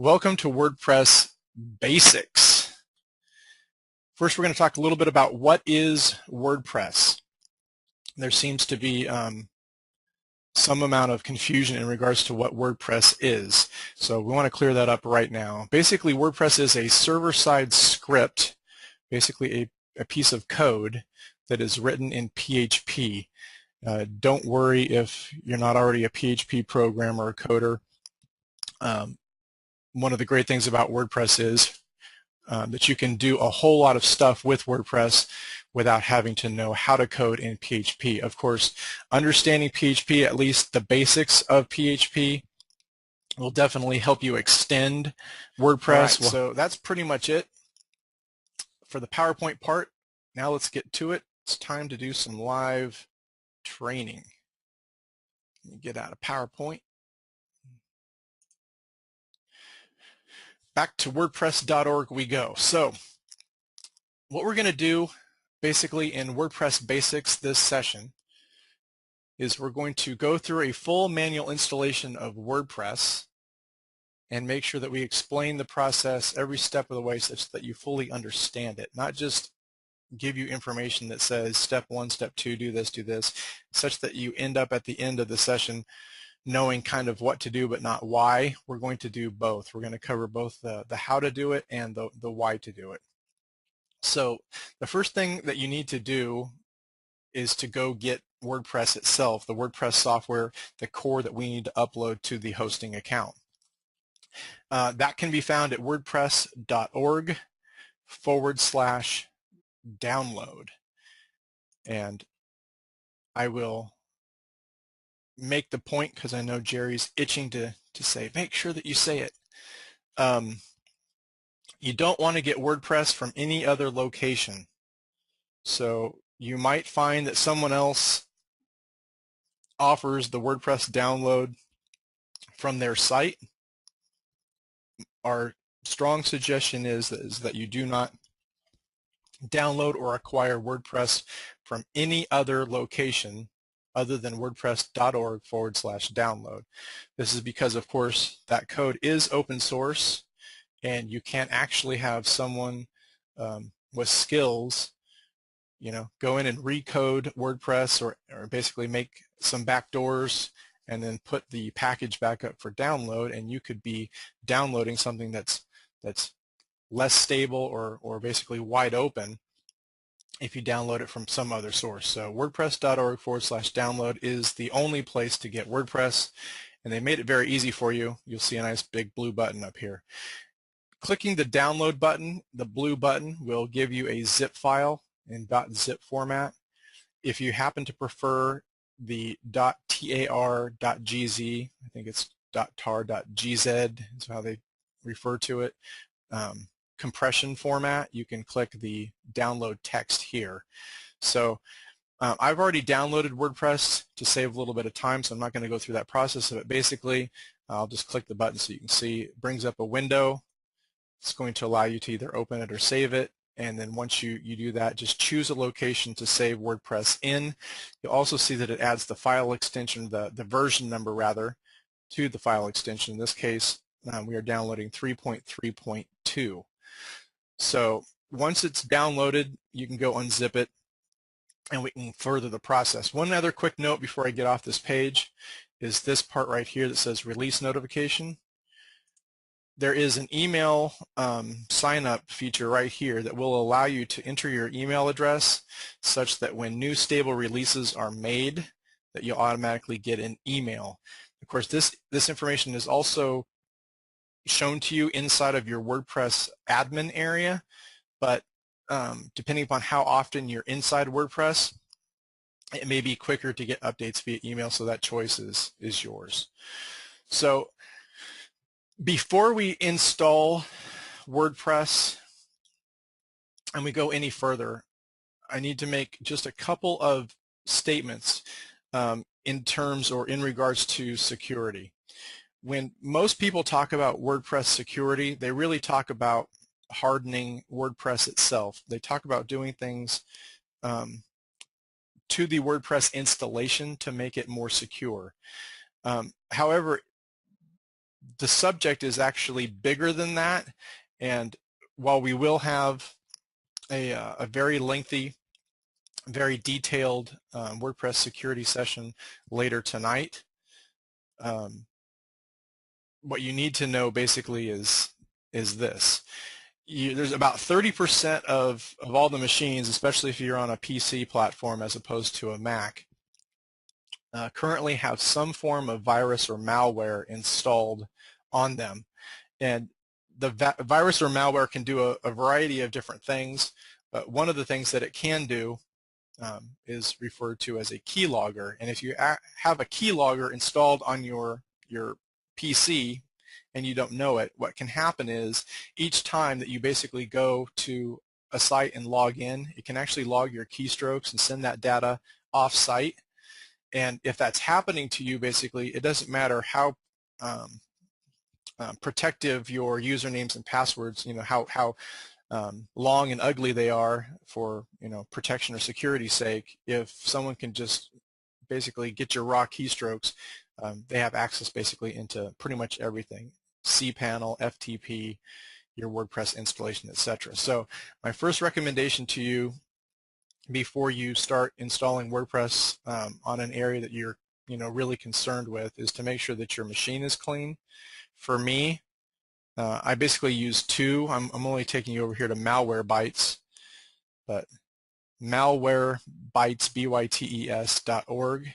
Welcome to WordPress Basics. First, we're going to talk a little bit about what is WordPress. There seems to be some amount of confusion in regards to what WordPress is. So we want to clear that up right now. Basically, WordPress is a server-side script, basically a piece of code that is written in PHP. Don't worry if you're not already a PHP programmer or coder. One of the great things about WordPress is that you can do a whole lot of stuff with WordPress without having to know how to code in PHP. Of course, understanding PHP, at least the basics of PHP, will definitely help you extend WordPress. Right, so that's pretty much it for the PowerPoint part. Now let's get to it. It's time to do some live training. Let me get out of PowerPoint. Back to WordPress.org we go. So what we're going to do basically in WordPress Basics this session is we're going to go through a full manual installation of WordPress and make sure that we explain the process every step of the way such that you fully understand it, not just give you information that says step 1, step 2, do this, such that you end up at the end of the session knowing kind of what to do but not why. We're going to do both. We're going to cover both the how to do it and the why to do it. So the first thing that you need to do is to go get WordPress itself, the WordPress software, the core that we need to upload to the hosting account. That can be found at wordpress.org/download. And I will make the point because I know Jerry's itching to say, make sure that you say it. You don't want to get WordPress from any other location. So you might find that someone else offers the WordPress download from their site. Our strong suggestion is that you do not download or acquire WordPress from any other location other than wordpress.org/download. This is because, of course, that code is open source, and you can't actually have someone with skills, go in and recode WordPress or basically make some backdoors and then put the package back up for download, and you could be downloading something that's less stable or basically wide open if you download it from some other source. So wordpress.org/download is the only place to get WordPress, and they made it very easy for you. You'll see a nice big blue button up here. Clicking the download button, the blue button, will give you a zip file in .zip format. If you happen to prefer the .tar.gz, I think it's .tar.gz is how they refer to it, compression format, you can click the download text here. So I've already downloaded WordPress to save a little bit of time, so I'm not going to go through that process of it. Basically, I'll just click the button so you can see it brings up a window. It's going to allow you to either open it or save it, and then once you do that, just choose a location to save WordPress in. You'll also see that it adds the file extension, the version number rather, to the file extension. In this case, we are downloading 3.3.2. So once it's downloaded, you can go unzip it and we can further the process. One other quick note before I get off this page is this part right here that says release notification. There is an email sign up feature right here that will allow you to enter your email address such that when new stable releases are made, that you'll automatically get an email. Of course, this information is also shown to you inside of your WordPress admin area, but depending upon how often you're inside WordPress, it may be quicker to get updates via email, so that choice is yours. So before we install WordPress and we go any further, I need to make just a couple of statements in terms or in regards to security. When most people talk about WordPress security, they really talk about hardening WordPress itself. They talk about doing things to the WordPress installation to make it more secure. However, the subject is actually bigger than that, and while we will have a very lengthy, very detailed WordPress security session later tonight, what you need to know basically is this. There's about 30% of all the machines, especially if you're on a PC platform as opposed to a Mac, currently have some form of virus or malware installed on them. And the virus or malware can do a variety of different things, but one of the things that it can do is referred to as a keylogger. And if you have a keylogger installed on your PC and you don't know it, what can happen is each time that you basically go to a site and log in, it can actually log your keystrokes and send that data off-site. And if that's happening to you, basically, it doesn't matter how protective your usernames and passwords, how long and ugly they are for protection or security's sake. If someone can just basically get your raw keystrokes, they have access basically into pretty much everything: cPanel, FTP, your WordPress installation, etc. So my first recommendation to you before you start installing WordPress on an area that you're really concerned with is to make sure that your machine is clean. For me, I basically use two. I'm only taking you over here to Malwarebytes, but Malwarebytes, bytes.org.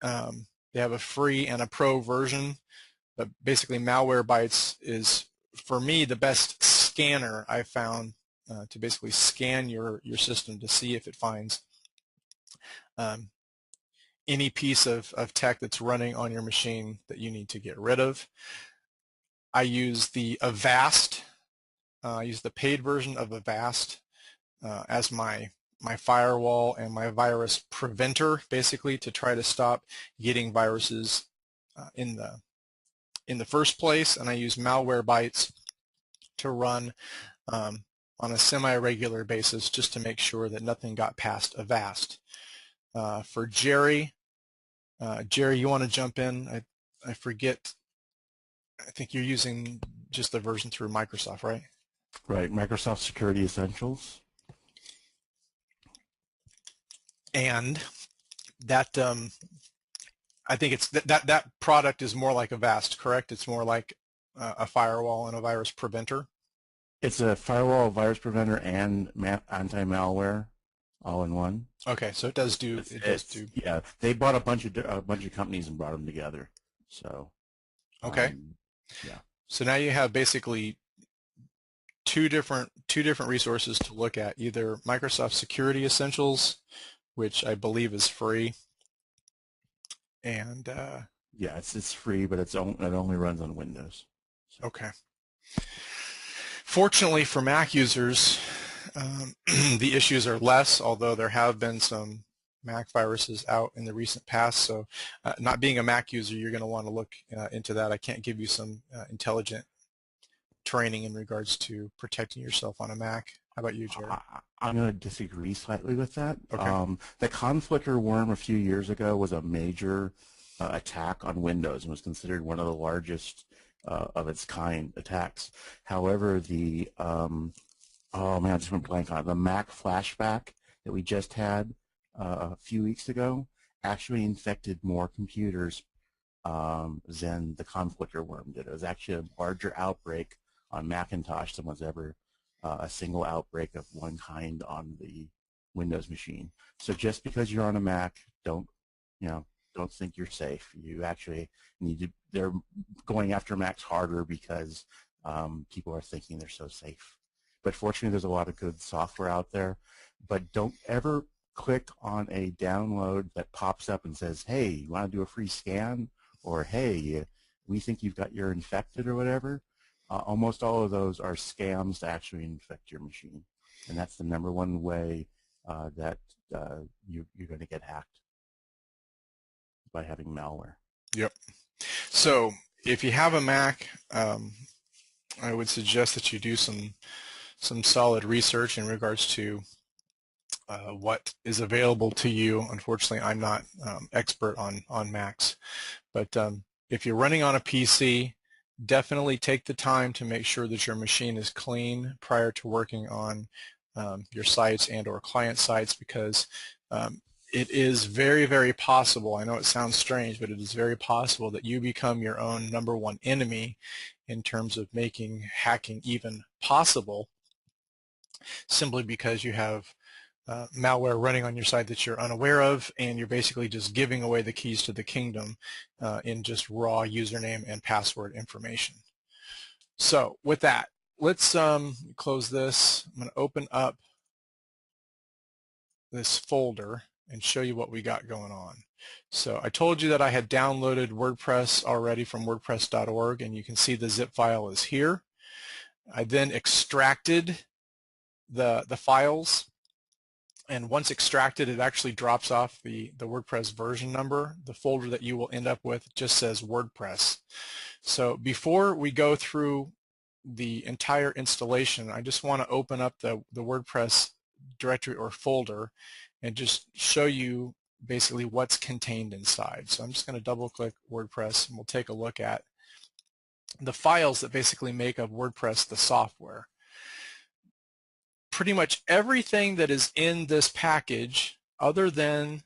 They have a free and a pro version, but basically Malwarebytes is, for me, the best scanner I've found to basically scan your system to see if it finds any piece of tech that's running on your machine that you need to get rid of. I use the Avast. I use the paid version of Avast as my firewall and my virus preventer, basically, to try to stop getting viruses in the first place. And I use Malwarebytes to run on a semi-regular basis just to make sure that nothing got past Avast. For Jerry, you want to jump in? I forget. I think you're using just the version through Microsoft, right? Right, Microsoft Security Essentials. And that I think it's that product is more like Avast, correct? It's more like a firewall and a virus preventer. It's a firewall, virus preventer, and anti-malware all in one. Okay, so it does do. Yeah, they bought a bunch of companies and brought them together. So. Okay. Yeah. So now you have basically two different resources to look at: either Microsoft Security Essentials, which I believe is free, and yeah, it's free, but it only runs on Windows. So. Okay. Fortunately for Mac users, the issues are less, although there have been some Mac viruses out in the recent past. So not being a Mac user, you're going to want to look into that. I can't give you some intelligent training in regards to protecting yourself on a Mac. How about you, Jared? I'm going to disagree slightly with that. Okay. The Conflicker worm a few years ago was a major attack on Windows and was considered one of the largest of its kind attacks. However, the oh man, I just went blank on it. The Mac flashback that we just had a few weeks ago actually infected more computers than the Conflicker worm did. It was actually a larger outbreak on Macintosh than was ever a single outbreak of one kind on the Windows machine. So just because you're on a Mac, don't think you're safe. You actually need to. They're going after Macs harder because people are thinking they're so safe. But fortunately, there's a lot of good software out there. But don't ever click on a download that pops up and says, "Hey, you want to do a free scan?" or "Hey, we think you're infected," or whatever. Almost all of those are scams to actually infect your machine, and that's the #1 way that you're going to get hacked, by having malware. Yep. So if you have a Mac, I would suggest that you do some solid research in regards to what is available to you. Unfortunately, I'm not expert on Macs, but if you're running on a PC, definitely take the time to make sure that your machine is clean prior to working on your sites and or client sites, because it is very, very possible, I know it sounds strange, but it is very possible that you become your own #1 enemy in terms of making hacking even possible, simply because you have malware running on your site that you're unaware of, and you're basically just giving away the keys to the kingdom in just raw username and password information. So with that, let's close this. I'm going to open up this folder and show you what we got going on. So I told you that I had downloaded WordPress already from wordpress.org, and you can see the zip file is here. I then extracted the files, and once extracted, it actually drops off the WordPress version number. The folder that you will end up with just says WordPress. So before we go through the entire installation, I just want to open up the WordPress directory or folder and just show you basically what's contained inside. So I'm just going to double click WordPress, and we'll take a look at the files that basically make up WordPress, the software. Pretty much everything that is in this package, other than